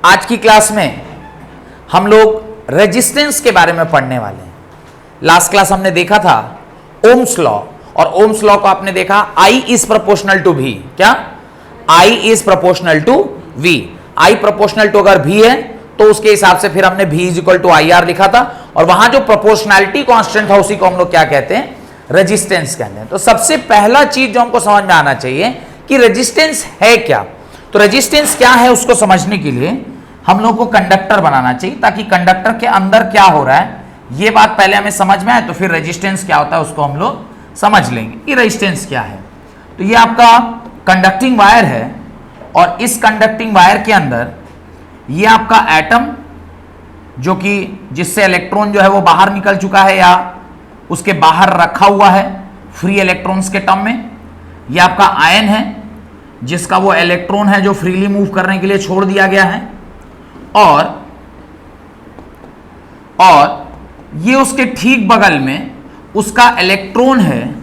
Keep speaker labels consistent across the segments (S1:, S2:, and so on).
S1: आज की क्लास में हम लोग रेजिस्टेंस के बारे में पढ़ने वाले हैं। लास्ट क्लास हमने देखा था ओम्स लॉ, और ओम्स लॉ को आपने देखा I is proportional to V। क्या? I is proportional to V। I proportional to अगर V है तो उसके हिसाब से फिर हमने V is equal to IR लिखा था, और वहां जो प्रोपोर्शनैलिटी कांस्टेंट था उसी को हम लोग क्या कहते हैं? रेजिस्टेंस कहते हैं। तो सबसे पहला चीज जो हमको समझ में आना चाहिए कि रेजिस्टेंस है क्या। तो रेजिस्टेंस क्या है उसको समझने के लिए हम लोग को कंडक्टर बनाना चाहिए, ताकि कंडक्टर के अंदर क्या हो रहा है ये बात पहले हमें समझ में आए, तो फिर रेजिस्टेंस क्या होता है उसको हम लोग समझ लेंगे कि रेजिस्टेंस क्या है। तो ये आपका कंडक्टिंग वायर है, और इस कंडक्टिंग वायर के अंदर ये आपका एटम, जो कि जिससे इलेक्ट्रॉन जो है वो बाहर निकल चुका है या उसके बाहर रखा हुआ है फ्री इलेक्ट्रॉन्स के टर्म में। ये आपका आयन है जिसका वो इलेक्ट्रॉन है जो फ्रीली मूव करने के लिए छोड़ दिया गया है, और ये उसके ठीक बगल में उसका इलेक्ट्रॉन है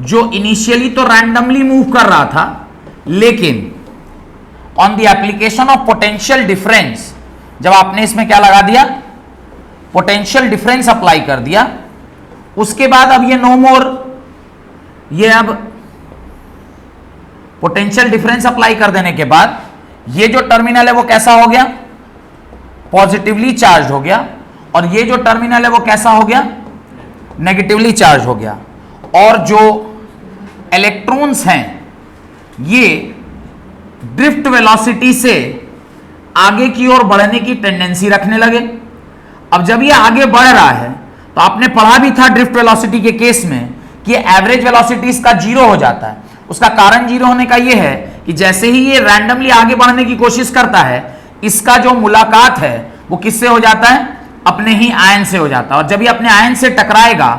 S1: जो इनिशियली तो रैंडमली मूव कर रहा था, लेकिन on the application of potential difference, जब आपने इसमें क्या लगा दिया? पोटेंशियल डिफरेंस अप्लाई कर दिया, उसके बाद अब ये नो मोर, ये अब पोटेंशियल डिफरेंस अप्लाई कर देने के बाद ये जो टर्मिनल है वो कैसा हो गया? पॉजिटिवली चार्ज हो गया, और ये जो टर्मिनल है वो कैसा हो गया? नेगेटिवली चार्ज हो गया। और जो इलेक्ट्रॉन्स हैं ये ड्रिफ्ट वेलोसिटी से आगे की ओर बढ़ने की टेंडेंसी रखने लगे। अब जब ये आगे बढ़ रहा है तो आपने पढ़ा भी था ड्रिफ्ट वेलोसिटी के केस में कि एवरेज वेलोसिटी इसका जीरो हो जाता है। उसका कारण जीरो होने का ये है कि जैसे ही ये रैंडमली आगे बढ़ने की कोशिश करता है, इसका जो मुलाकात है वो किससे हो जाता है? अपने ही आयन से हो जाता है। और जब ये अपने आयन से टकराएगा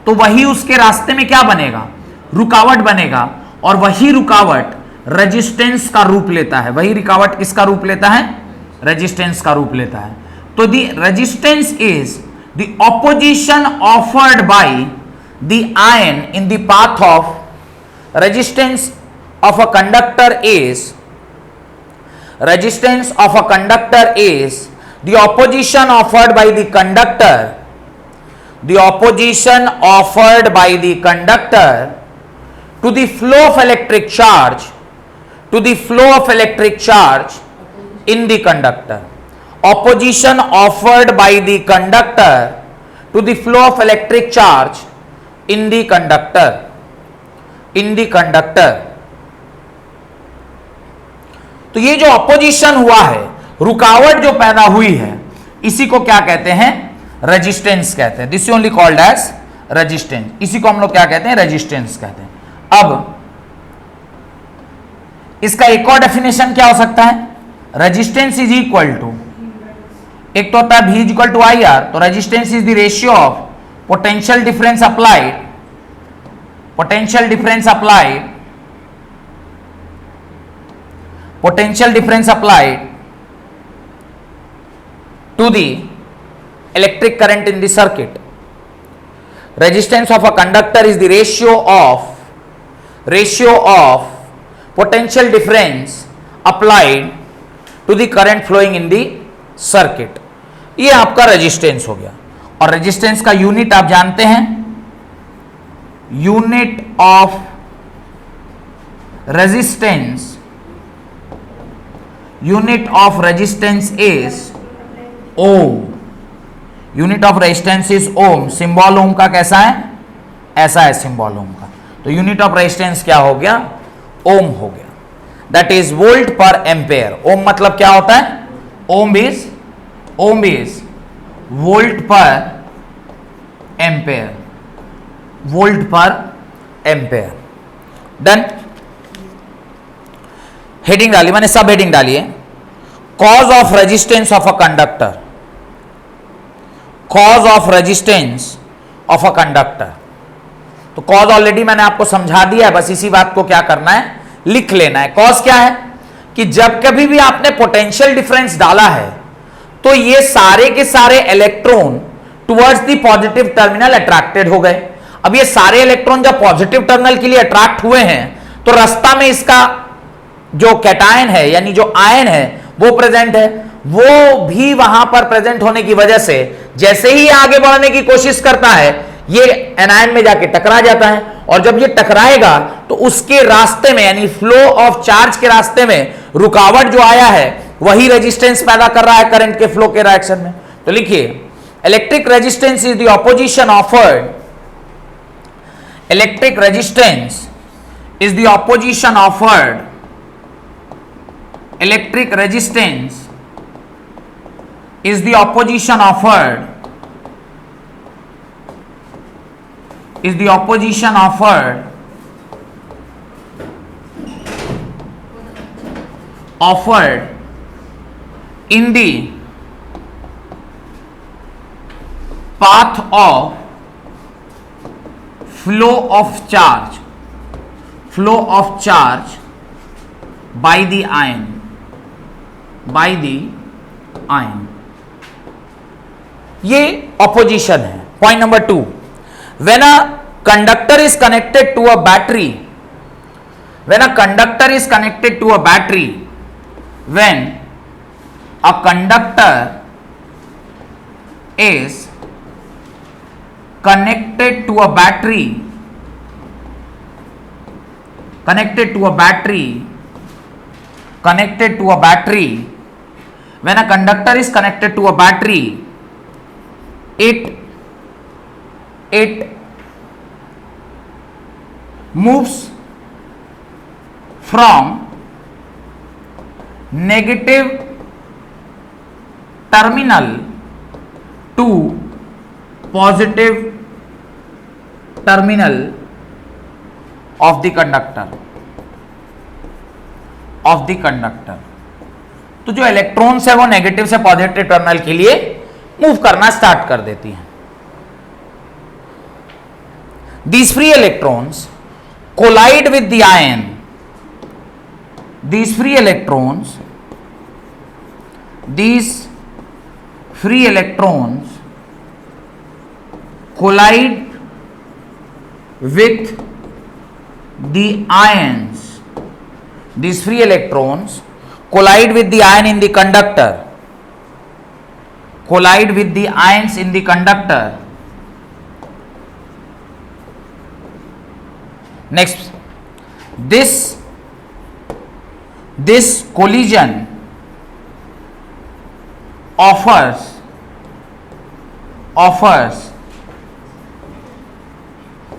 S1: तो वही उसके रास्ते में क्या बनेगा? रुकावट बनेगा, और वही रुकावट रेजिस्टेंस का रूप लेता है। वही रुकावट किसका रूप लेता है? रेजिस्टेंस का रूप लेता है। तो the resistance is the opposition offered by the ion in the path of resistance of a conductor is resistance of a conductor is the opposition offered by the conductor, the opposition offered by the conductor to the flow of electric charge, to the flow of electric charge in the conductor. Opposition offered by the conductor to the flow of electric charge in the conductor, in the conductor. तो ये जो opposition हुआ है, रुकावट जो पैदा हुई है, इसी को क्या कहते हैं? रेजिस्टेंस कहते हैं। This only called as resistance. इसी को हम लोग क्या कहते हैं? रेजिस्टेंस कहते हैं। अब इसका एक और डेफिनेशन क्या हो सकता है? रेजिस्टेंस इज इक्वल टू, एक तो होता है V is equal to IR, तो resistance is the ratio of potential difference applied, potential difference applied, potential difference applied to the electric current in the circuit. Resistance of a conductor is the ratio of potential difference applied to the current flowing in the circuit. ये आपका resistance हो गया। और resistance का unit आप जानते हैं, unit of resistance, unit of resistance is ohm, unit of resistance is ohm। Symbol ohm का कैसा है? ऐसा है सिंबल ओम का। तो यूनिट ऑफ रेजिस्टेंस क्या हो गया? ओम हो गया। That is volt per ampere. Ohm मतलब क्या होता है? Ohm is volt per ampere, volt per ampere. Then heading डाली, मैंने सब हेडिंग डाली है। Cause of resistance of a conductor, cause of resistance of a conductor. तो कॉज ऑलरेडी मैंने आपको समझा दिया है, बस इसी बात को क्या करना है? लिख लेना है। कॉज क्या है? कि जब कभी भी आपने पोटेंशियल डिफरेंस डाला है तो ये सारे के सारे electron towards the positive terminal attracted हो गए। अब ये सारे इलेक्ट्रॉन जब पॉजिटिव टर्मिनल के लिए अट्रैक्ट हुए हैं तो रास्ता में इसका जो कैटायन है यानी जो आयन है वो प्रेजेंट है, वो भी वहां पर प्रेजेंट होने की वजह से जैसे ही आगे बढ़ने की कोशिश करता है ये एनायन में जाके टकरा जाता है, और जब ये टकराएगा तो उसके रास्ते में यानी फ्लो ऑफ चार्ज के रास्ते में रुकावट जो आया है वही रेजिस्टेंस पैदा कर रहा है करंट के फ्लो के डायरेक्शन में। तो लिखिए electric resistance is the opposition offered, electric resistance is the opposition offered, electric resistance is the opposition offered, is the opposition offered in the path of flow of charge, flow of charge by the ion, by the ion। ये opposition है। Point number 2, when a conductor is connected to a battery, when a conductor is connected to a battery, when a conductor is connected to a battery, connected to a battery, connected to a battery, when a conductor is connected to a battery, it moves from negative terminal to positive terminal of the conductor, of the conductor। तो जो electrons है वो negative से positive terminal के लिए move करना start कर देती हैं। These free electrons collide with the ion, these free electrons, these free electrons collide with the ions, these free electrons collide with the ion in the conductor, collide with the ions in the conductor। Next, this collision offers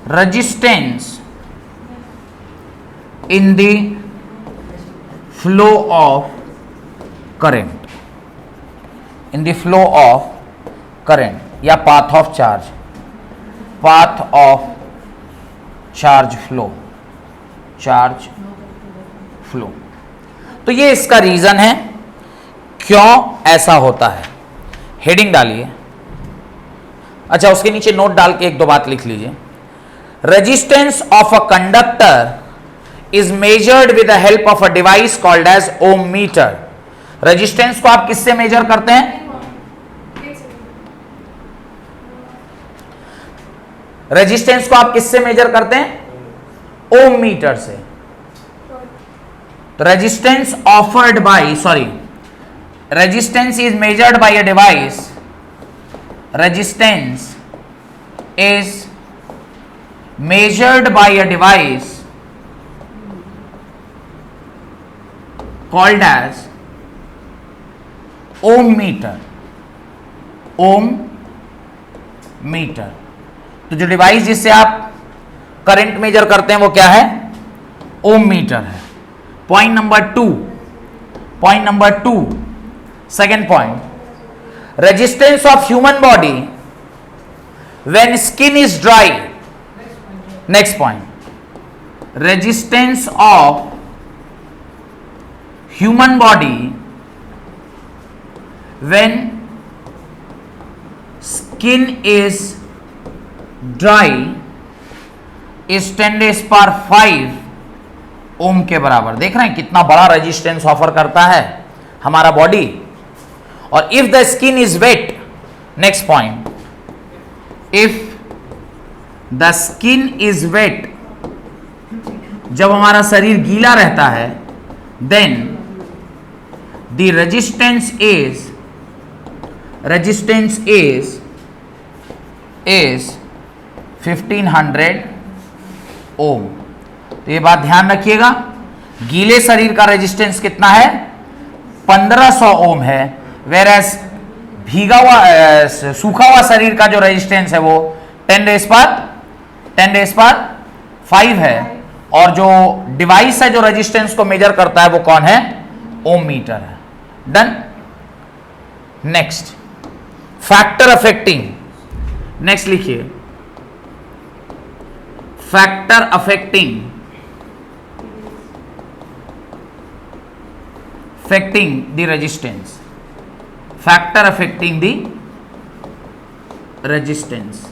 S1: resistance in the flow of current, in the flow of current या path of charge, path of charge flow, charge flow। तो ये इसका reason है क्यों ऐसा होता है। Heading डालिए, अच्छा उसके नीचे नोट डाल के एक दो बात लिख लीजिए। Resistance of a conductor is measured with the help of a device called as ohm meter। Resistance को आप किससे मेजर करते हैं? रेजिस्टेंस को आप किससे मेजर करते हैं? ओम मीटर से। तो resistance offered by, sorry, resistance is measured by a device, resistance is measured by a device called as ohm meter, ohm meter। तो जो डिवाइस जिससे आप करंट मेजर करते हैं वो क्या है? ओम मीटर है। Point number 2, point number 2, second point, resistance of human body when skin is dry. Next point, resistance of human body when skin is dry is 10⁵ ओम के बराबर। देख रहे हैं कितना बड़ा रेजिस्टेंस ऑफर करता है हमारा बॉडी। और if the skin is wet, next point, if the skin is wet, जब हमारा शरीर गीला रहता है, then the resistance is 1500 ohm. तो ये बात ध्यान रखिएगा, गीले शरीर का रेजिस्टेंस कितना है? 1500 ओम है, वेरएस भीगा हुआ सूखा हुआ शरीर का जो रेजिस्टेंस है वो 10⁵ है। और जो डिवाइस है जो रेजिस्टेंस को मेजर करता है वो कौन है? ओम मीटर है। Done. Next, factor affecting. Next लिखिए, factor affecting the resistance, factor affecting the resistance,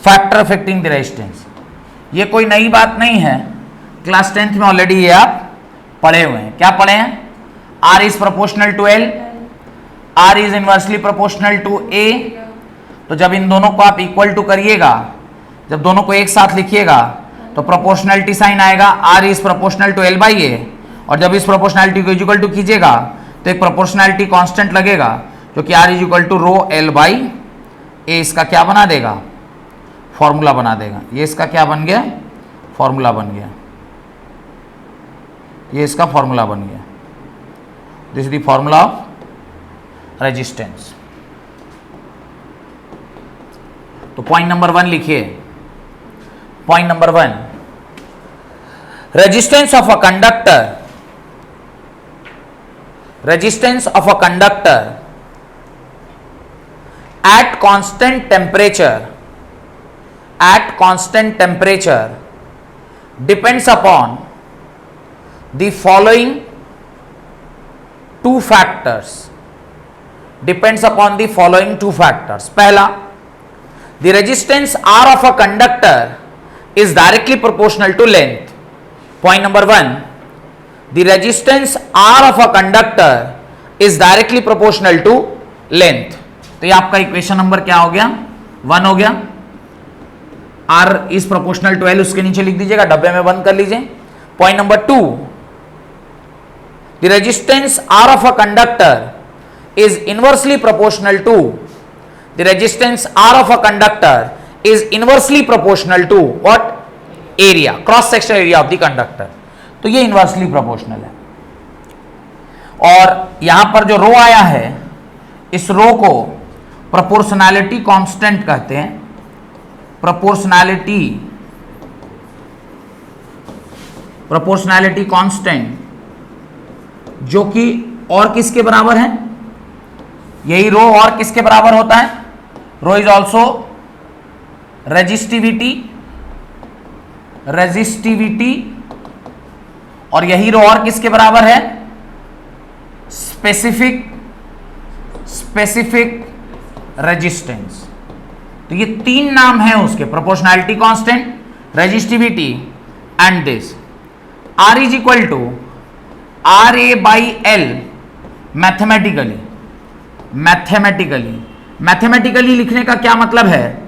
S1: factor affecting the resistance. ये कोई नई बात नहीं है, क्लास 10th में ऑलरेडी ये आप पढ़े हुए हैं। क्या पढ़े हैं? R is proportional to L, R is inversely proportional to A। तो जब इन दोनों को आप इक्वल टू करिएगा, जब दोनों को एक साथ लिखिएगा तो प्रोपोर्शनलिटी साइन आएगा, R is proportional to L by A। और जब इस प्रोपोर्शनलिटी को इक्वल टू कीजिएगा तो एक प्रोपोर्शनलिटी कांस्टेंट लगेगा जो कि R is equal to rho L by A। इसका क्या बना देगा? फॉर्मूला बना देगा। ये इसका क्या बन गया? फॉर्मूला बन गया। ये इसका फॉर्मूला बन गया। This is the formula of resistance. तो पॉइंट नंबर 1 लिखिए। Point number 1, resistance of a conductor, resistance of a conductor at constant temperature depends upon the following two factors, depends upon the following two factors। पहला, the resistance R of a conductor is directly proportional to length। point number 1, the resistance R of a conductor is directly proportional to length। तो ये आपका equation number क्या हो गया? 1 हो गया। R is proportional to L, उसके नीचे लिख दीजिएगा, डब्बे में बंद कर लीजिए। Point number 2, the resistance R of a conductor is inversely proportional to, the resistance R of a conductor is inversely proportional to what? area, cross section area of the conductor। तो ये इनवर्सली प्रोपोर्शनल है। और यहां पर जो रो आया है, इस रो को प्रोपोर्शनैलिटी कांस्टेंट कहते हैं। प्रोपोर्शनैलिटी कांस्टेंट, जो कि और किसके बराबर है? यही रो और किसके बराबर होता है? रो इज ऑल्सो रेजिस्टिविटी, और यही रो और किसके बराबर है? Specific resistance. तो ये 3 नाम है उसके, proportionality constant, resistivity and this. R is equal to RA by L। Mathematically लिखने का क्या मतलब है?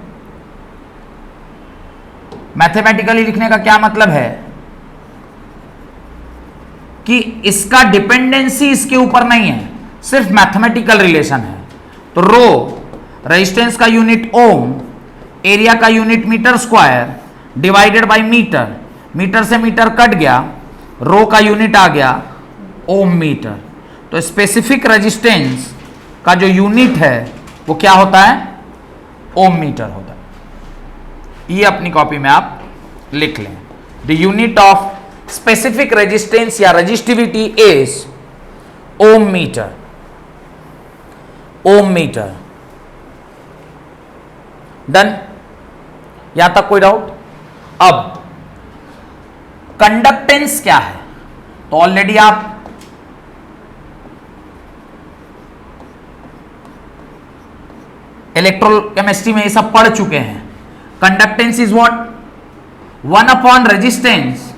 S1: मैथमेटिकली लिखने का क्या मतलब है कि इसका डिपेंडेंसी इसके ऊपर नहीं है, सिर्फ मैथमेटिकल रिलेशन है। तो रो रेजिस्टेंस का यूनिट ओम, एरिया का unit metre square, divided by metre, metre से मीटर कट गया, रो का यूनिट आ गया ओम मीटर। तो स्पेसिफिक रेजिस्टेंस का जो यूनिट है वो क्या होता है? ओम मीटर होता है। ये अपनी कॉपी में आप लिख लें। The unit of specific resistance या resistivity is ohm meter. Done. यहां तक कोई डाउट? अब कंडक्टेंस क्या है? तो ऑलरेडी आप इलेक्ट्रोकेमिस्ट्री में ये सब पढ़ चुके हैं। Conductance is what? 1 upon resistance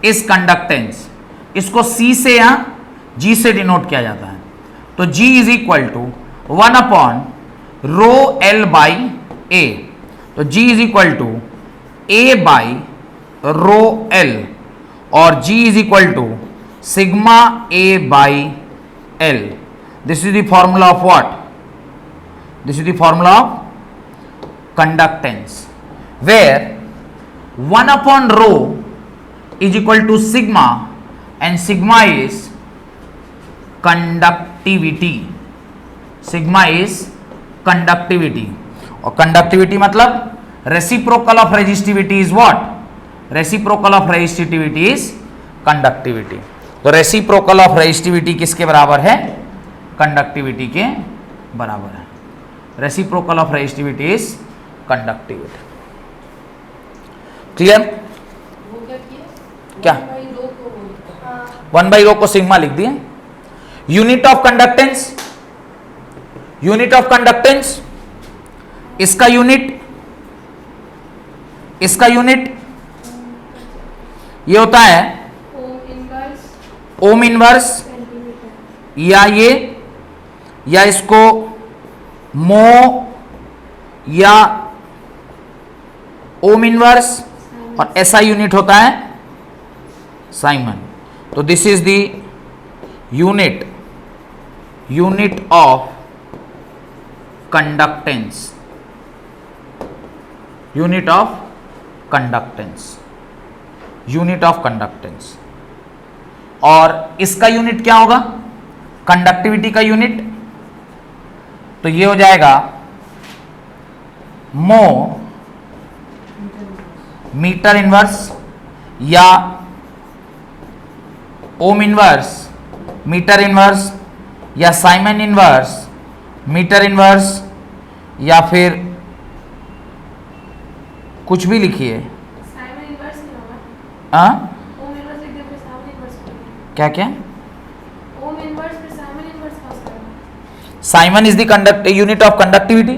S1: is conductance. इसको C से या G से डिनोट किया जाता है। तो G is equal to 1 upon rho L by A। तो G is equal to A by rho L, और G is equal to sigma A by L. This is the formula of what? This is the formula of conductance, where 1 upon rho is equal to sigma, and sigma is conductivity. Sigma is conductivity, और conductivity मतलब reciprocal of resistivity is what? Reciprocal of resistivity is conductivity. तो reciprocal of resistivity किसके बराबर है? Conductivity के बराबर है. Reciprocal of resistivity is conductivity. Clear? क्या? 1 by rho को सिग्मा लिख दिए. Unit of conductance, unit of conductance, इसका यूनिट ये होता है ओम इनवर्स, या इसको मो या ओम इनवर्स, और ऐसा यूनिट होता है साइमन. तो this is the unit of conductance, unit of conductance. और इसका यूनिट क्या होगा? कंडक्टिविटी का यूनिट, तो ये हो जाएगा मो मीटर इनवर्स, या ओम इनवर्स मीटर इनवर्स, या साइमन इनवर्स मीटर इनवर्स, या फिर कुछ भी लिखिए. क्या क्या? Simon is the unit of conductivity.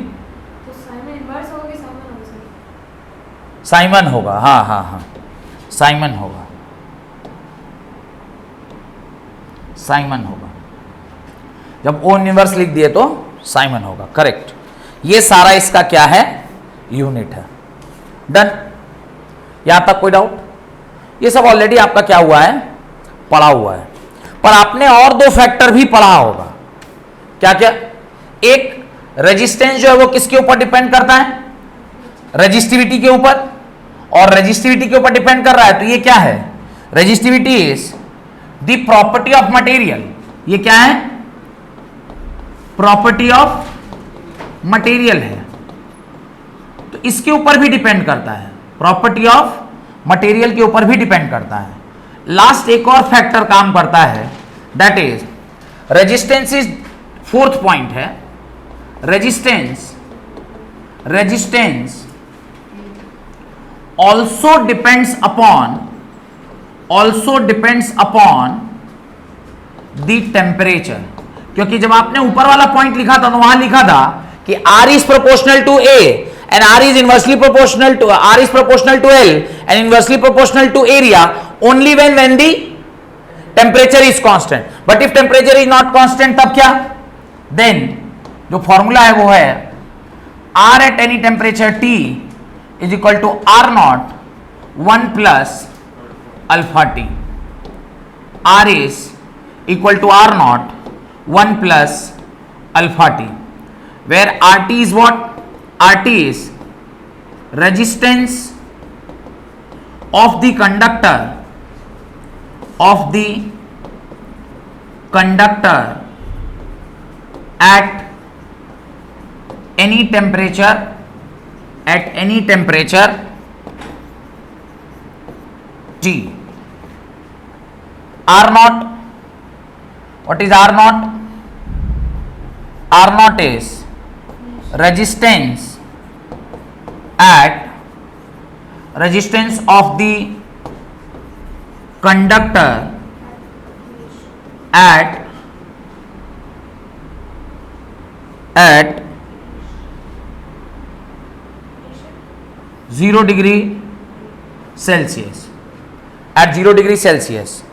S1: Simon होगा, हाँ, साइमन होगा. जब ओ इनवर्स लिख दिए तो साइमन होगा. करेक्ट. ये सारा इसका क्या है? यूनिट है. डन. यहां तक कोई डाउट? ये सब ऑलरेडी आपका क्या हुआ है? पढ़ा हुआ है. पर आपने और दो फैक्टर भी पढ़ा होगा. क्या क्या? एक, रेजिस्टेंस जो है वो किसके ऊपर डिपेंड करता है? रेजिस्टिविटी के ऊपर. और रेजिस्टिविटी के ऊपर डिपेंड कर रहा है, तो ये क्या है? Resistivity is the property of material. ये क्या है? प्रॉपर्टी ऑफ मटेरियल है. तो इसके ऊपर भी डिपेंड करता है. प्रॉपर्टी ऑफ मटेरियल के ऊपर भी डिपेंड करता है. लास्ट एक और फैक्टर काम करता है, that is resistance. Is fourth point है. Resistance also depends upon the temperature. क्योंकि जब आपने ऊपर वाला पॉइंट लिखा था तो वहां लिखा था कि R is proportional to A and R is proportional to L and inversely proportional to area only when the temperature is constant. But if temperature is not constant, तब क्या? Then जो फॉर्मूला है वो है R at any temperature T is equal to R naught 1 plus alpha T. R is equal to R naught 1 plus alpha T, where RT is what? RT is resistance of the conductor at any temperature T. R naught, what is R naught? R naught is resistance of the conductor at 0 degree Celsius. At 0 degree Celsius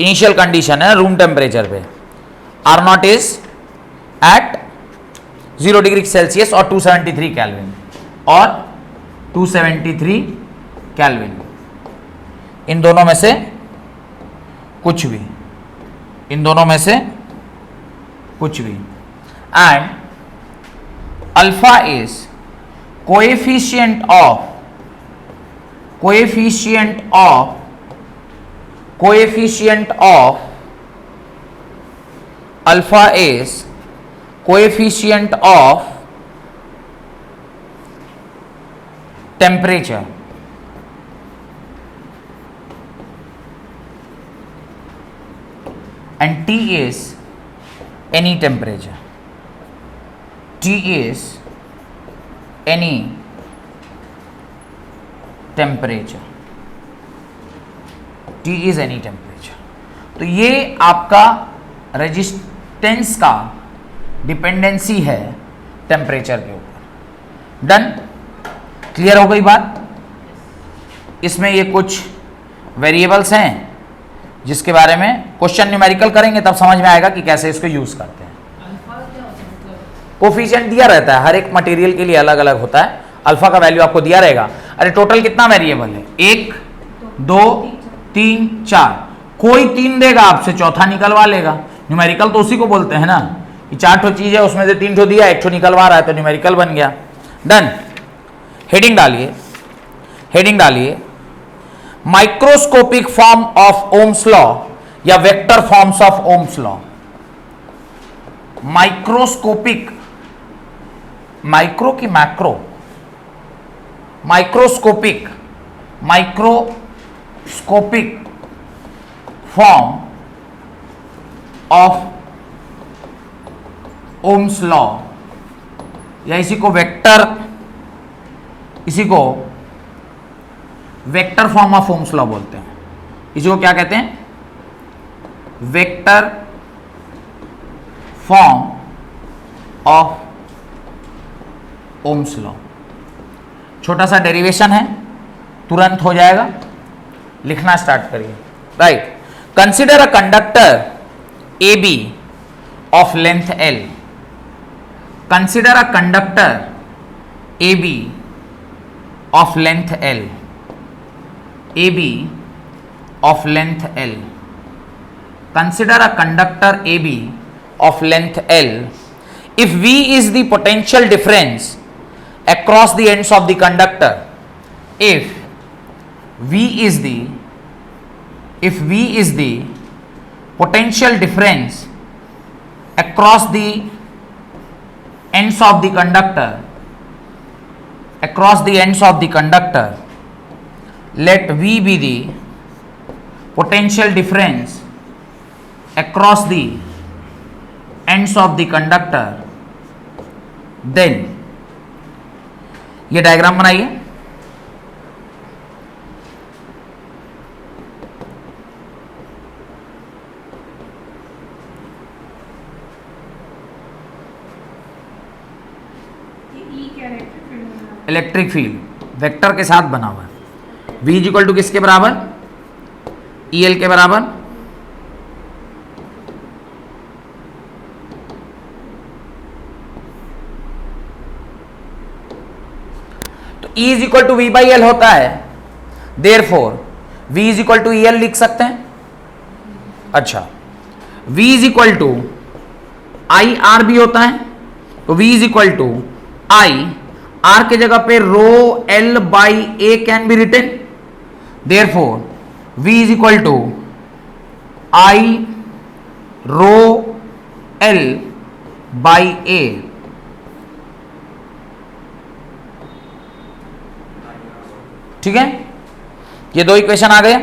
S1: initial condition है room temperature पे. R not is at 0 degree Celsius और 273 kelvin और 273 kelvin, इन दोनों में से कुछ भी. इन दोनों में से कुछ भी। And alpha is coefficient of alpha is coefficient of temperature and T is any temperature. T is any temperature. T is any temperature. तो ये आपका रेजिस्टेंस का डिपेंडेंसी है टेम्परेचर के ऊपर। डन? क्लियर हो गई बात? इसमें ये कुछ वेरिएबल्स हैं जिसके बारे में क्वेश्चन न्यूमेरिकल करेंगे तब समझ में आएगा कि कैसे इसको यूज करते हैं। कोफिशिएंट दिया रहता है, हर एक मटेरियल के लिए अलग अलग होता है। अल्फा का वैल्यू आपको दिया रहेगा। अरे टोटल कितना वेरिएबल है? 1 2 3 4। कोई 3 देगा आपसे, चौथा निकलवा लेगा। न्यूमेरिकल तो उसी को बोलते हैं ना कि 4 ठो चीज है, उसमें से 3 ठो दिया, 1 ठो निकलवा रहा है तो न्यूमेरिकल बन गया। डन? हेडिंग डालिए microscopic form of Ohm's law या vector forms of Ohm's law. Microscopic, micro की macro, microscopic form of Ohm's law, या इसी को vector form of Ohm's law बोलते हैं। इसी को क्या कहते हैं? Vector form of Ohm's law. छोटा सा डेरिवेशन है, तुरंत हो जाएगा, लिखना स्टार्ट करिए। Right, consider a conductor A B of length L. Consider a conductor A B of length L, AB of length L. Consider a conductor AB of length L. If V is the potential difference across the ends of the conductor, if V is the potential difference across the ends of the conductor, let V be the potential difference across the ends of the conductor, then ये diagram बनाइए। Electric field vector के साथ बना हुआ है। V is equal to किसके बराबर? EL के बराबर। तो E is equal to V by L होता है, therefore V is equal to EL लिख सकते हैं। अच्छा, V is equal to IR भी होता है, तो V is equal to R के जगह पे rho L by A can be written. Therefore, V is equal to I rho L by A। ठीक है, ये दो इक्वेशन आ गए।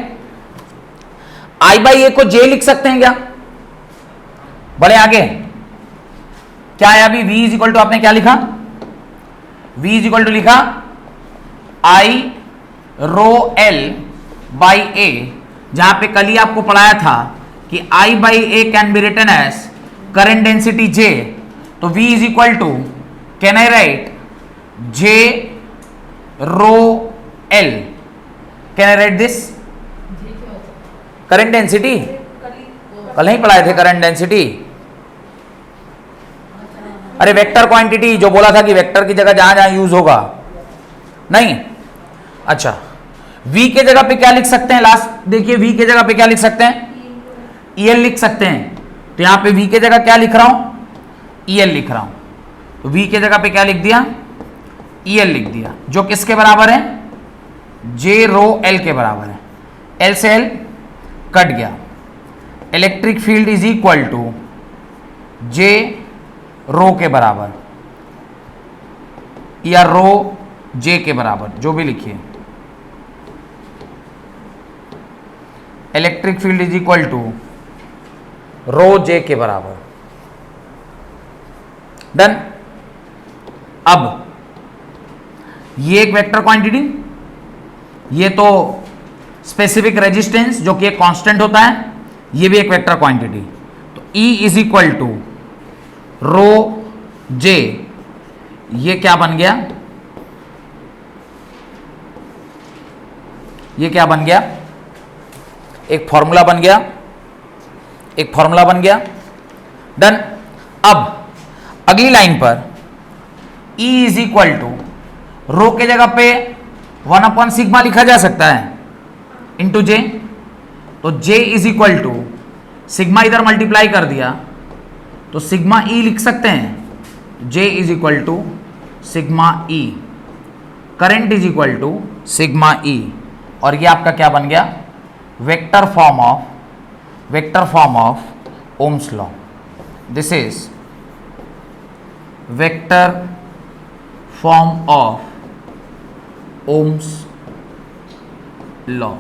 S1: I बाई A को J लिख सकते हैं क्या? बड़े आगे क्या है अभी? V इज इक्वल टू आपने क्या लिखा? V इज इक्वल टू लिखा I रो L बाई ए, जहां पे कल ही आपको पढ़ाया था कि I by A can be written as current density J। तो V is equal to, can I write J rho L, can I write this? Current density कल नहीं पढ़ाए थे करंट डेंसिटी? अरे वेक्टर क्वांटिटी जो बोला था कि वेक्टर की जगह जहां जहां यूज होगा, नहीं? अच्छा, V के जगह पे क्या लिख सकते हैं? लास्ट देखिए, V के जगह पे क्या लिख सकते हैं? EL लिख सकते हैं। तो यहां पे v के जगह क्या लिख रहा हूं, EL लिख रहा हूं, तो v के जगह पे क्या लिख दिया, EL लिख दिया, जो किसके बराबर है, J रो L के बराबर है, L से L कट गया, electric field is equal to J rho के बराबर या रो J के बराबर, जो भी लिखिए, electric field is equal to rho J के बराबर। डन। अब ये एक वेक्टर क्वांटिटी, ये तो स्पेसिफिक रेजिस्टेंस जो कि एक कांस्टेंट होता है, ये भी एक वेक्टर क्वांटिटी, तो E is equal to rho J, ये क्या बन गया, ये क्या बन गया, एक फॉर्मूला बन गया, एक फॉर्मूला बन गया। डन। अब अगली लाइन पर E is equal to rho के जगह पे 1/सिग्मा लिखा जा सकता है इंटू J, तो J is equal to sigma, इधर मल्टीप्लाई कर दिया तो सिग्मा E लिख सकते हैं, J is equal to sigma E, current is equal to sigma E, और ये आपका क्या बन गया, vector form of Ohm's law. This is vector form of Ohm's law,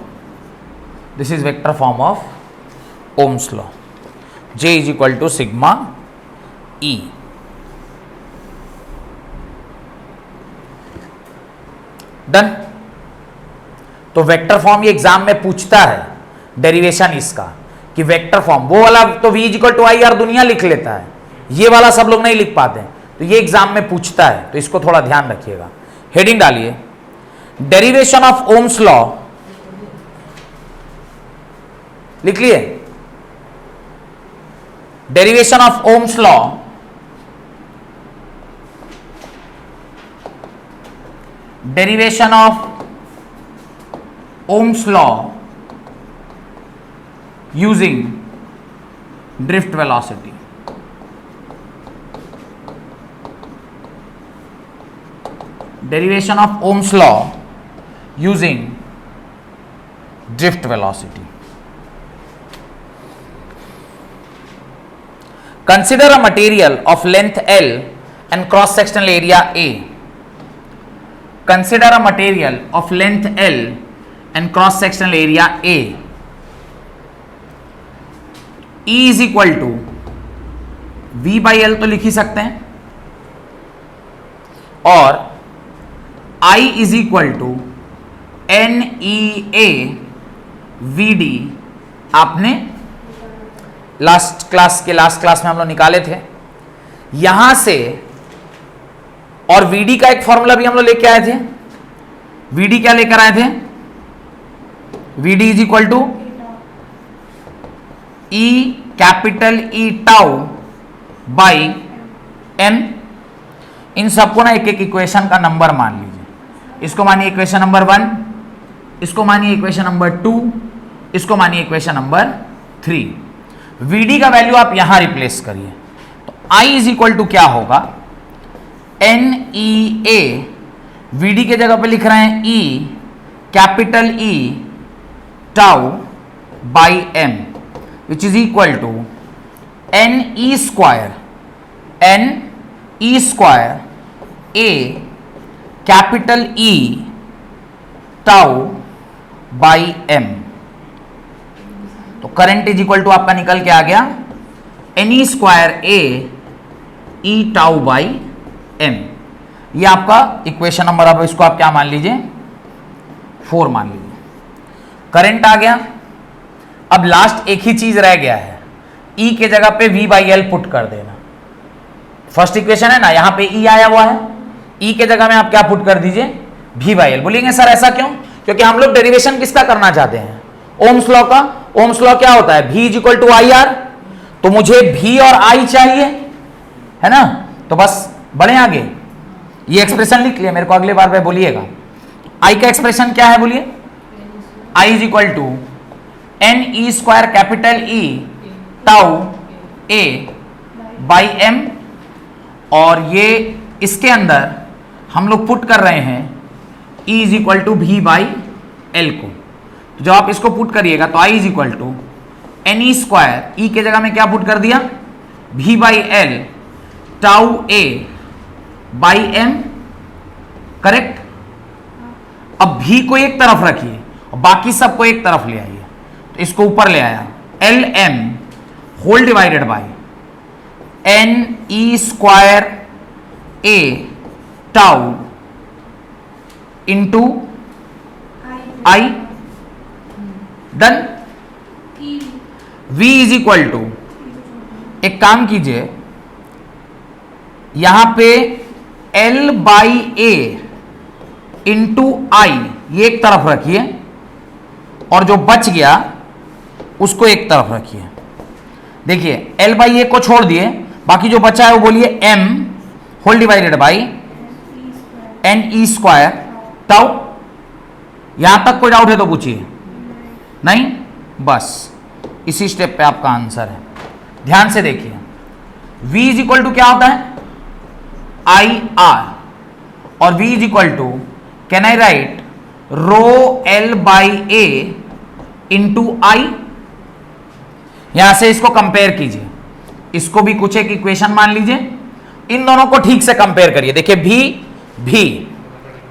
S1: this is vector form of Ohm's law, J is equal to sigma E। Done. तो vector form ये exam में पूछता है, डेरिवेशन इसका कि वेक्टर फॉर्म, वो वाला तो V is equal to I R दुनिया लिख लेता है, ये वाला सब लोग नहीं लिख पाते, तो ये एग्जाम में पूछता है, तो इसको थोड़ा ध्यान रखिएगा। हेडिंग डालिए, डेरिवेशन ऑफ ओम्स लॉ, लिख लिए, derivation of Ohm's law Ohm's law using drift velocity. Derivation of Ohm's law using drift velocity. Consider a material of length L and cross sectional area A. Consider a material of length L and cross sectional area A. E is equal to V by L तो लिख ही सकते हैं, और I is equal to NEA VD आपने last class में हम लोग निकाले थे, यहां से, और VD का एक फॉर्मूला भी हम लोग लेके आए थे। VD क्या लेकर आए थे, VD is equal to E capital E tau by M। इन सबको ना एक एक इक्वेशन का नंबर मान लीजिए, इसको मानिए इक्वेशन नंबर 1, इसको मानिए इक्वेशन नंबर 2, इसको मानिए इक्वेशन नंबर 3। VD का वैल्यू आप यहां रिप्लेस करिए, तो I इज इक्वल टू क्या होगा, NEA, VD के जगह पे लिख रहे हैं E capital E tau by M, which is equal to NE square A capital E tau by M। तो करंट इज इक्वल टू आपका निकल के आ गया NE square A E tau by M। ये आपका इक्वेशन नंबर, अब इसको आप क्या मान लीजिए, 4 मान लीजिए। करंट आ गया। अब लास्ट एक ही चीज रह गया है, E के जगह पे V बाई L पुट कर देना। फर्स्ट इक्वेशन है ना, यहां पे E आया हुआ है, E के जगह में आप क्या पुट कर दीजिए, V बाई L। बोलेंगे सर ऐसा क्यों, क्योंकि हम लोग डेरिवेशन किसका करना चाहते हैं, ओम्स लॉ का। ओम्स लॉ क्या होता है, V is equal to I R, तो मुझे V और I चाहिए, है ना, तो बस बढ़े आगे। ये एक्सप्रेशन लिख लिया, मेरे को अगले बार में बोलिएगा I का एक्सप्रेशन क्या है, बोलिए, I is equal to NE square capital E tau A by M, और ये इसके अंदर हम लोग पुट कर रहे हैं E is equal to V by L को। तो जब आप इसको पुट करिएगा तो I is equal to N E square, E के जगह में क्या पुट कर दिया, V by L tau A by M, correct. अब भी को एक तरफ रखिए और बाकी सबको एक तरफ ले आइए, तो इसको ऊपर ले आया, L M whole divided by N E square A tau into I, done. v is equal to, एक काम कीजिए, यहां पे l by A into I ये एक तरफ रखिए, और जो बच गया उसको एक तरफ रखिए। देखिए l बाई ए को छोड़ दिए, बाकी जो बचा है वो बोलिए m whole divided by N E square tau. यहां तक कोई डाउट है तो पूछिए, नहीं, बस इसी स्टेप पे आपका आंसर है। ध्यान से देखिए, v इज इक्वल टू क्या होता है, आई आर, और v is equal to can I write rho L by A into I. यहां से इसको कंपेयर कीजिए, इसको भी कुछ एक इक्वेशन मान लीजिए, इन दोनों को ठीक से कंपेयर करिए। देखिए भी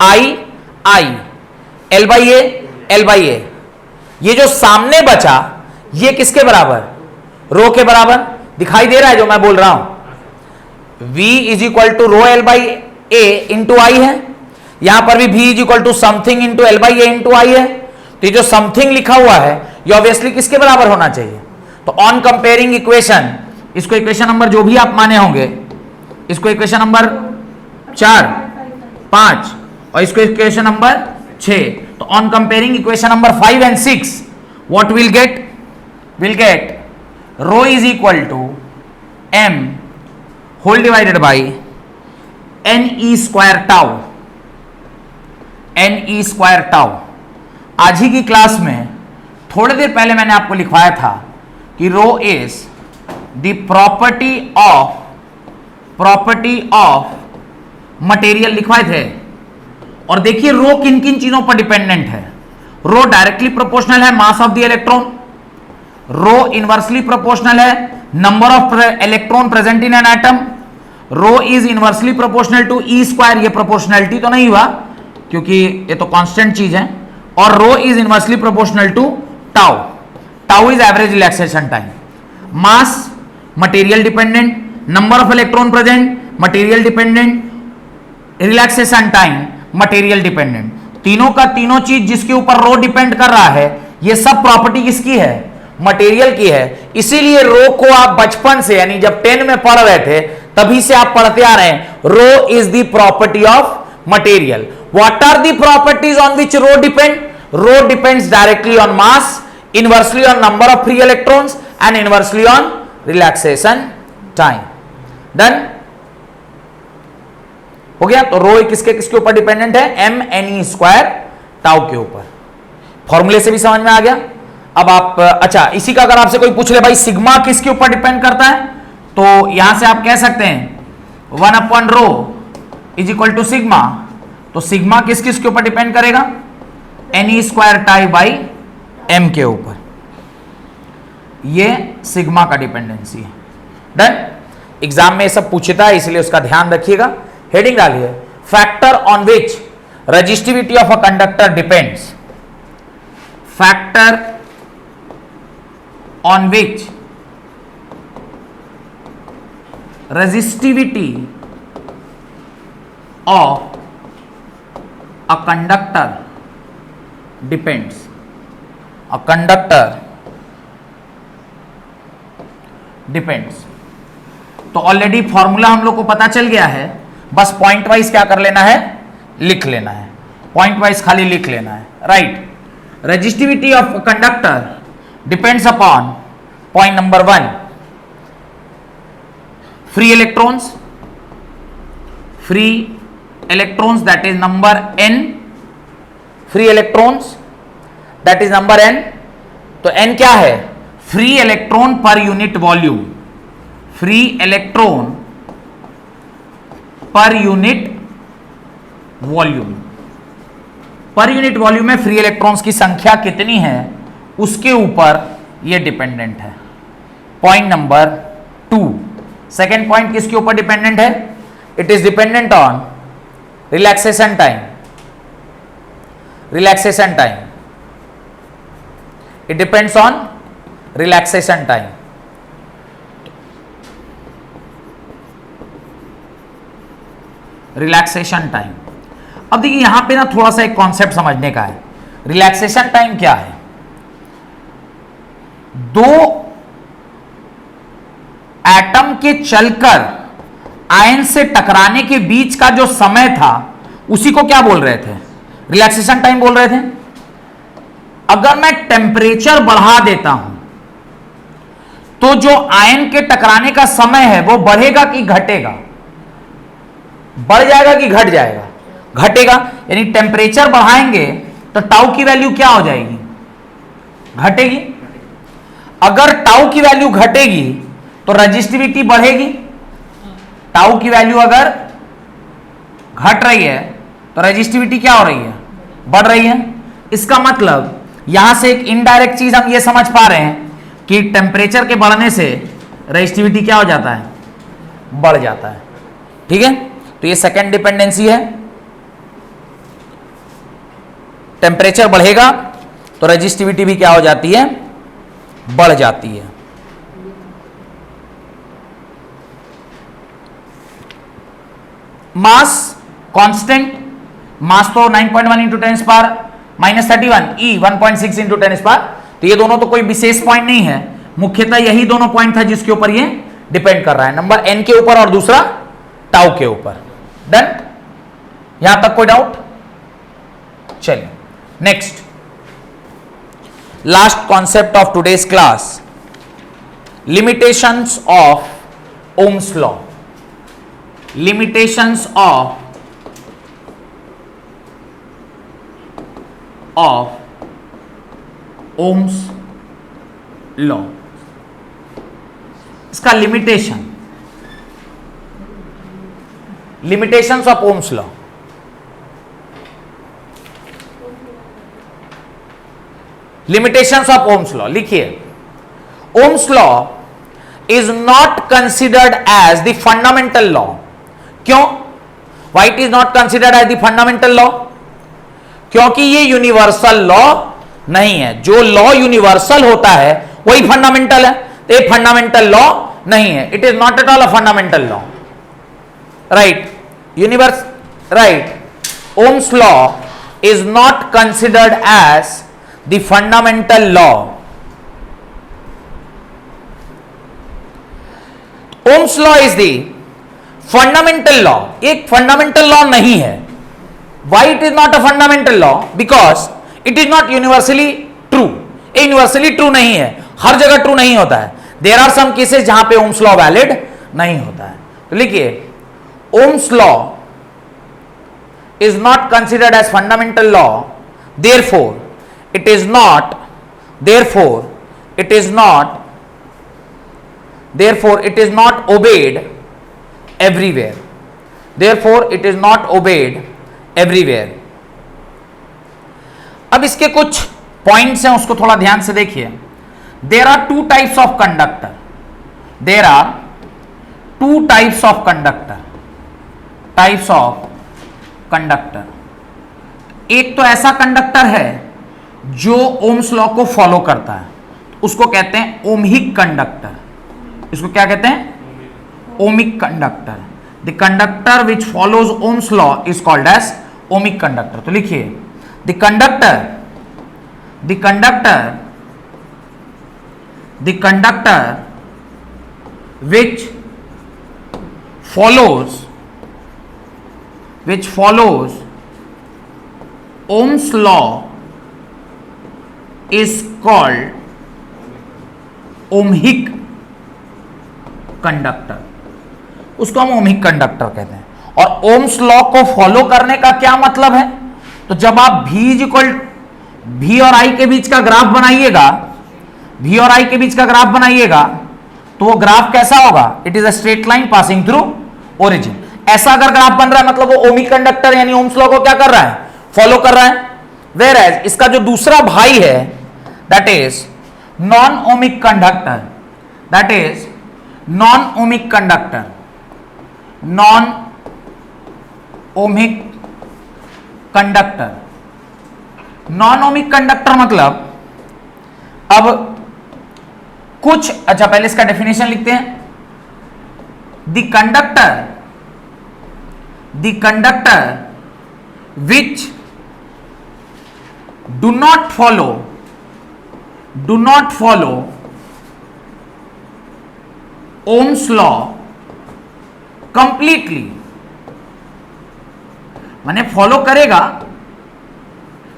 S1: आई आई, एल बाई ए, ये जो सामने बचा ये किसके बराबर, रो के बराबर दिखाई दे रहा है जो मैं बोल रहा हूं। v is equal to rho L by A into I है, यहां पर भी v is equal to something into L by A into I है। तो ये जो समथिंग लिखा हुआ है ये ऑब्वियसली किसके बराबर होना चाहिए। तो ऑन कंपेयरिंग इक्वेशन, इसको इक्वेशन नंबर जो भी आप माने होंगे, इसको इक्वेशन नंबर 4, 5 और इसको इक्वेशन नंबर 6। तो on comparing equation number 5 and 6 what we'll get rho is equal to m whole divided by n e square tau। आज ही की क्लास में थोड़ी देर पहले मैंने आपको लिखवाया था कि rho is the property of material लिखवाए थे। और देखिए रो किन किन चीजों पर डिपेंडेंट है। रो डायरेक्टली प्रोपोर्शनल है mass of the electron, rho inversely proportional है number of electron present in an atom, rho is inversely proportional to E square, ये प्रोपोर्शनलिटी तो नहीं हुआ क्योंकि ये तो कांस्टेंट चीज है, और rho is inversely proportional to tau, tau is average relaxation time, mass material dependent, number of electron present material dependent, relaxation time material dependent. तीनों का तीनों चीज जिसके ऊपर रो डिपेंड कर रहा है, ये सब प्रॉपर्टी किसकी है, मटेरियल की है। इसीलिए रो को आप बचपन से यानी जब 10 में पढ़ रहे थे तभी से आप पढ़ते आ रहे हैं, rho is the property of material. What are the properties on which rho depend, rho depends directly on mass, inversely on number of free electrons and inversely on relaxation time. Done हो गया। तो rho किसके किसके ऊपर dependent है, M N E square tau के ऊपर। फॉर्मूले से भी समझ में आ गया। अब आप अच्छा इसी का अगर आपसे कोई पूछ ले भाई सिग्मा किसके ऊपर डिपेंड करता है, तो यहां से आप कह सकते हैं 1 upon rho is equal to sigma. तो सिग्मा किस किस के ऊपर डिपेंड करेगा, N E square tau by M के ऊपर। ये सिग्मा का डिपेंडेंसी है। डन। एग्जाम में ये सब पूछता है इसलिए उसका ध्यान रखिएगा। हेडिंग डालिए, factor on which resistivity of a conductor depends, factor on which resistivity of a conductor depends, a conductor depends। तो ऑलरेडी फॉर्मूला हम लोग को पता चल गया है, बस पॉइंट वाइज क्या कर लेना है, लिख लेना है, पॉइंट वाइज खाली लिख लेना है। Right, resistivity of conductor depends upon point number 1 free electrons that is number n, free electrons that is number n। तो n क्या है, free electron per unit volume. Free electron per unit volume. Per unit volume में free electrons की संख्या कितनी है उसके ऊपर यह डिपेंडेंट है। Point number 2। सेकेंड पॉइंट किसके ऊपर डिपेंडेंट है? It is dependent on relaxation time. Relaxation time, it depends on relaxation time. Relaxation time. अब देखिए यहां पे ना थोड़ा सा एक कॉन्सेप्ट समझने का है। रिलैक्सेशन टाइम क्या है? दो एटम के चलकर आयन से टकराने के बीच का जो समय था उसी को क्या बोल रहे थे? रिलैक्सेशन टाइम बोल रहे थे। अगर मैं टेम्परेचर बढ़ा देता हूं तो जो आयन के टकराने का समय है वो बढ़ेगा कि घटेगा? बढ़ जाएगा कि घट जाएगा? घटेगा। यानी टेम्परेचर बढ़ाएंगे तो टाउ की वैल्यू क्या हो जाएगी? घटेगी। अगर टाउ की वैल्यू घटेगी तो रेजिस्टिविटी बढ़ेगी। टाउ की वैल्यू अगर घट रही है तो रेजिस्टिविटी क्या हो रही है? बढ़ रही है। इसका मतलब यहां से एक इनडायरेक्ट चीज हम ये समझ पा रहे हैं कि टेम्परेचर के बढ़ने से रेजिस्टिविटी क्या हो जाता है? बढ़ जाता है। ठीक है, तो ये सेकेंड डिपेंडेंसी है। टेम्परेचर बढ़ेगा तो रेजिस्टिविटी भी क्या हो जाती है? बढ़ जाती है। मास कांस्टेंट, मास तो 9.1 इंटू 10⁻31, ई 1.6 इंटू 10⁻। तो ये दोनों तो कोई विशेष पॉइंट नहीं है, मुख्यतः यही दोनों पॉइंट था जिसके ऊपर ये डिपेंड कर रहा है। नंबर एन के ऊपर और दूसरा टाउ के ऊपर। डन? यहां तक कोई डाउट? चलिए next, last concept of today's class, limitations of Ohm's law. Limitations of Ohm's law. इसका limitation, limitations of Ohm's law. Limitations of Ohm's law लिखिए। Ohm's law is not considered as the fundamental law. क्यों? Why it is not considered as the fundamental law? क्योंकि ये universal law नहीं है। जो law universal होता है वही फंडामेंटल है, तो ये फंडामेंटल लॉ नहीं है। It is not at all a fundamental law. Right? Universe, right. Ohm's law is not considered as the fundamental law. Ohm's law is the fundamental law. एक fundamental law नहीं है। Why it is not a fundamental law? Because it is not universally true. Universally true नहीं है, हर जगह true नहीं होता है। There are some cases जहां पे ओम्स लॉ वैलिड नहीं होता है। तो लिखिए, Ohm's law is not considered as fundamental law, therefore it is not, therefore it is not, therefore it is not obeyed everywhere. Therefore it is not obeyed everywhere. अब इसके कुछ points हैं, उसको थोड़ा ध्यान से देखिए। There are two types of conductor. There are two types of conductor. Types of conductor. एक तो ऐसा कंडक्टर है जो ओम्स लॉ को फॉलो करता है, उसको कहते हैं ओमिक कंडक्टर। इसको क्या कहते हैं? Ohmic conductor. The conductor which follows Ohm's law is called as ohmic conductor. तो लिखिए, the conductor which follows Ohm's law is called ohmic conductor. उसको हम ओमिक कंडक्टर कहते हैं। और ओम्स लॉ को फॉलो करने का क्या मतलब है? तो जब आप V और I के बीच का ग्राफ बनाइएगा, V और I के बीच का ग्राफ बनाइएगा, तो वो ग्राफ कैसा होगा? It is a straight line passing through origin. ऐसा अगर ग्राफ बन रहा है मतलब वो ओमिक कंडक्टर यानी ओम्स लॉ को क्या कर रहा है? फॉलो कर रहा है। वेयर एज इसका जो दूसरा भाई है that is non ohmic conductor, that is non ohmic conductor, non ohmic conductor. Non ohmic conductor मतलब अब कुछ, अच्छा पहले इसका डेफिनेशन लिखते हैं। The conductor which do not follow Ohm's law completely, माने फॉलो करेगा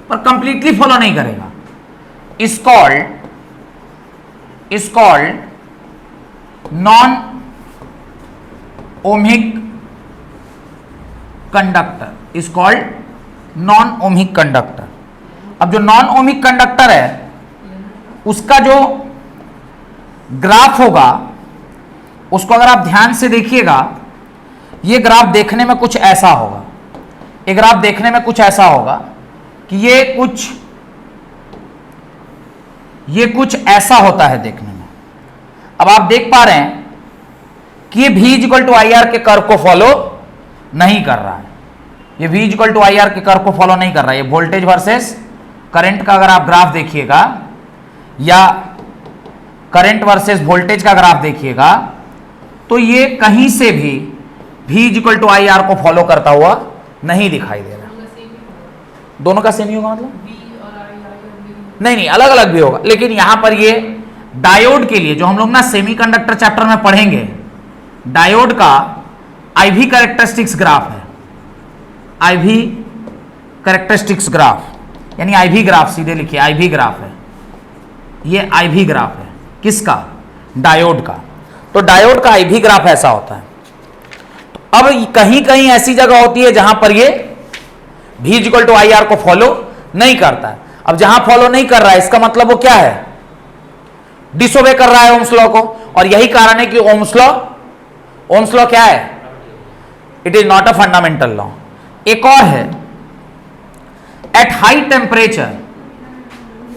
S1: पर कंप्लीटली फॉलो नहीं करेगा, is called non ohmic conductor, is called non ohmic conductor. अब जो नॉन ओमिक कंडक्टर है उसका जो ग्राफ होगा उसको अगर आप ध्यान से देखिएगा, ये ग्राफ देखने में कुछ ऐसा होगा, ये ग्राफ देखने में कुछ ऐसा होगा कि ये कुछ ऐसा होता है देखने में। अब आप देख पा रहे हैं कि ये V equal to I R के कर्व को फॉलो नहीं कर रहा है, ये V equal to I R के कर्व को फॉलो नहीं कर रहा है। ये वोल्टेज वर्सेस करंट का अगर आप ग्राफ देखिएगा या करंट वर्सेस वोल्टेज का ग्राफ देखिएगा तो ये कहीं से भी V equal to I R को फॉलो करता हुआ नहीं दिखाई दे रहा। दोनों का सेम ही होगा मतलब नहीं, अलग अलग भी होगा, लेकिन यहां पर ये डायोड के लिए जो हम लोग ना सेमीकंडक्टर चैप्टर में पढ़ेंगे, डायोड का आईवी कैरेक्टरिस्टिक्स ग्राफ है, आईवी कैरेक्टरिस्टिक्स ग्राफ यानी आईवी ग्राफ, सीधे लिखिए आईवी ग्राफ है, ये आईवी ग्राफ है किसका? डायोड का। तो डायोड का आईवी ग्राफ ऐसा होता है। तो अब कहीं कहीं ऐसी जगह होती है जहां पर ये V equal to I R को फॉलो नहीं करता है। अब जहां फॉलो नहीं कर रहा है इसका मतलब वो क्या है? डिसोबे कर रहा है ओम्स लॉ को, और यही कारण है कि ओम्स लॉ क्या है? It is not a fundamental law. एक और है, at high temperature,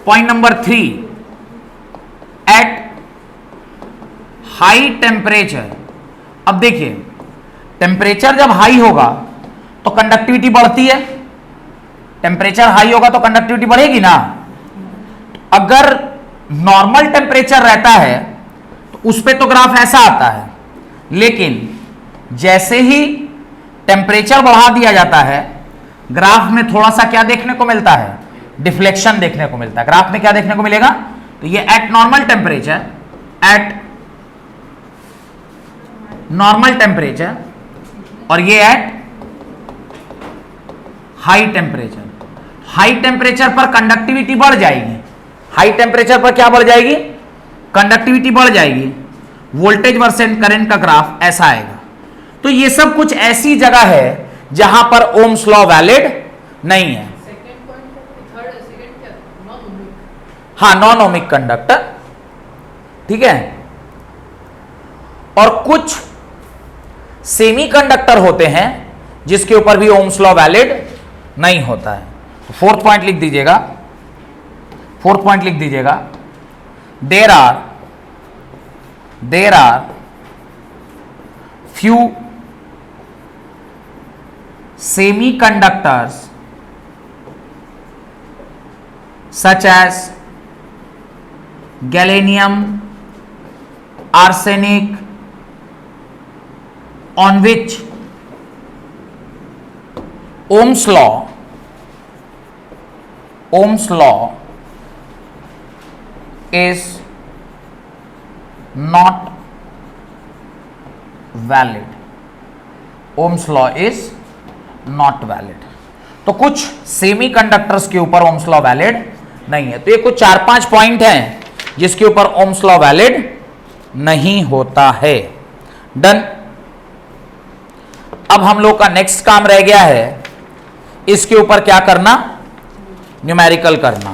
S1: point number 3, at high temperature. अब देखिए टेम्परेचर जब हाई होगा तो कंडक्टिविटी बढ़ती है, टेम्परेचर हाई होगा तो कंडक्टिविटी बढ़ेगी ना। अगर नॉर्मल टेम्परेचर रहता है तो उस पे तो ग्राफ ऐसा आता है, लेकिन जैसे ही टेम्परेचर बढ़ा दिया जाता है ग्राफ में थोड़ा सा क्या देखने को मिलता है? डिफ्लेक्शन देखने को मिलता है। ग्राफ में क्या देखने को मिलेगा? तो ये eight normal temperature, eight normal temperature, और ये at high temperature. High temperature पर कंडक्टिविटी बढ़ जाएगी, हाई टेम्परेचर पर क्या बढ़ जाएगी? कंडक्टिविटी बढ़ जाएगी। वोल्टेज वर्सेस करंट का ग्राफ ऐसा आएगा। तो ये सब कुछ ऐसी जगह है जहां पर ओम्स लॉ वैलिड नहीं है। हाँ, नॉन ओमिक कंडक्टर, ठीक है। और कुछ सेमीकंडक्टर होते हैं जिसके ऊपर भी ओम्स लॉ वैलिड नहीं होता है। तो फोर्थ पॉइंट लिख दीजिएगा, फोर्थ पॉइंट लिख दीजिएगा, there are few semiconductors such as gallium, arsenic, on which Ohm's law is not valid. Ohm's law is not valid. तो कुछ सेमीकंडक्टर्स के ऊपर ओम्स लॉ वैलिड नहीं है। तो ये कुछ 4-5 पॉइंट हैं जिसके ऊपर ओम्स लॉ वैलिड नहीं होता है। डन। अब हम लोग का नेक्स्ट काम रह गया है इसके ऊपर क्या करना? न्यूमेरिकल करना।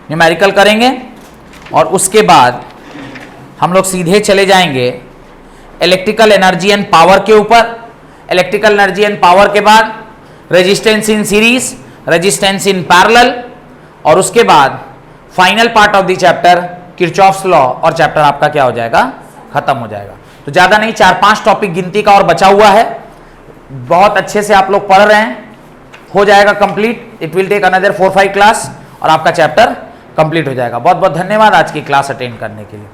S1: न्यूमेरिकल करेंगे और उसके बाद हम लोग सीधे चले जाएंगे इलेक्ट्रिकल एनर्जी एंड पावर के ऊपर। इलेक्ट्रिकल एनर्जी एंड पावर के बाद resistance in series, resistance in parallel, और उसके बाद final part of the chapter Kirchhoff's law, और चैप्टर आपका क्या हो जाएगा, खत्म हो जाएगा। तो ज्यादा नहीं, 4-5 टॉपिक गिनती का और बचा हुआ है। बहुत अच्छे से आप लोग पढ़ रहे हैं, हो जाएगा complete. It will take another 4-5 class और आपका चैप्टर कंप्लीट हो जाएगा। बहुत बहुत धन्यवाद आज की क्लास अटेंड करने के लिए।